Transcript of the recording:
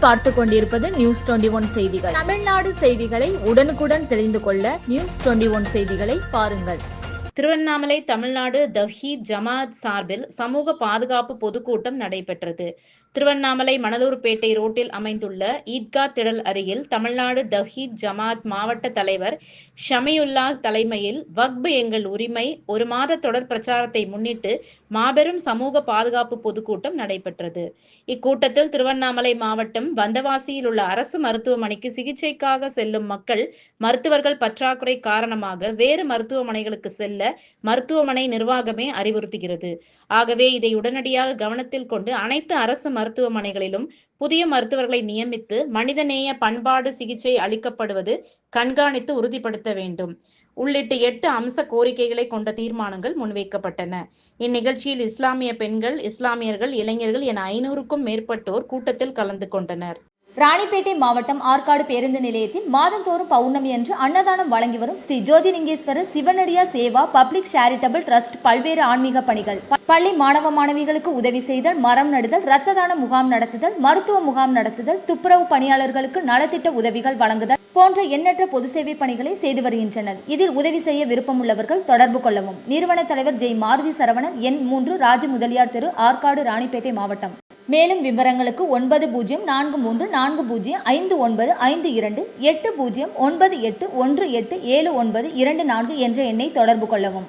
நீங்கள் பார்த்து கொண்டிருப்பது News21 செய்திகள். தமிழ்நாடு செய்திகளை உடனுக்குடன் தெரிந்து கொள்ள News21 செய்திகளை பாருங்கள். திருவண்ணாமலை தமிழ்நாடு தவ்ஹீத் ஜமாத் சார்பில் சமூக பாதுகாப்பு பொதுக்கூட்டம் நடைபெற்றது. திருவண்ணாமலை மணலூர்பேட்டை ரோட்டில் அமைந்துள்ள ஈத்கா திடல் அருகில் தமிழ்நாடு தவ்ஹீத் ஜமாத் மாவட்ட தலைவர் ஷமியுல்லா தலைமையில் வக்ப் எங்கள் உரிமை ஒரு மாத தொடர் பிரச்சாரத்தை முன்னிட்டு மாபெரும் சமூக பாதுகாப்பு பொதுக்கூட்டம் நடைபெற்றது. இக்கூட்டத்தில் திருவண்ணாமலை மாவட்டம் வந்தவாசியில் உள்ள அரசு மருத்துவமனைக்கு சிகிச்சைக்காக செல்லும் மக்கள் மருத்துவர்கள் பற்றாக்குறை காரணமாக வேறு மருத்துவமனைகளுக்கு செல்ல மருத்துவமனை நிர்வாகமே அறிவுறுத்துகிறது. ஆகவே இதை உடனடியாக கவனத்தில் கொண்டு அனைத்து அரசு மருத்துவமனைகளிலும் புதிய மருத்துவர்களை நியமித்து மனிதநேய பண்பாடு சிகிச்சை அளிக்கப்படுவது கண்காணித்து உறுதிப்படுத்த வேண்டும் உள்ளிட்ட 8 அம்ச கோரிக்கைகளை கொண்ட தீர்மானங்கள் முன்வைக்கப்பட்டன. இந்நிகழ்ச்சியில் இஸ்லாமிய பெண்கள், இஸ்லாமியர்கள், இளைஞர்கள் என 500க்கும் மேற்பட்டோர் கூட்டத்தில் கலந்து கொண்டனர். ராணிப்பேட்டை மாவட்டம் ஆற்காடு பேருந்து நிலையத்தில் மாதந்தோறும் பௌர்ணமி அன்று அன்னதானம் வழங்கி வரும் Sri Jothilingeswarar சிவனடியா Seva public charitable trust பல்வேறு ஆன்மீக பணிகள், பள்ளி மாணவ மாணவிகளுக்கு உதவி செய்தல், மரம் நடுதல், இரத்த தான முகாம் நடத்துதல், மருத்துவ முகாம் நடத்துதல், துப்புரவு பணியாளர்களுக்கு நலத்திட்ட உதவிகள் வழங்குதல் போன்ற எண்ணற்ற பொது சேவை பணிகளை செய்து வருகின்றனர். இதில் உதவி செய்ய விருப்பமுள்ளவர்கள் தொடர்பு கொள்ளவும். நிறுவன தலைவர் ஜெய் மாருதி சரவணன், எண் 3, ராஜ முதலியார் தெரு, ஆற்காடு, ராணிப்பேட்டை மாவட்டம். மேலும் விவரங்களுக்கு 9040405952 80981879 என்ற எண்ணை தொடர்பு கொள்ளவும்.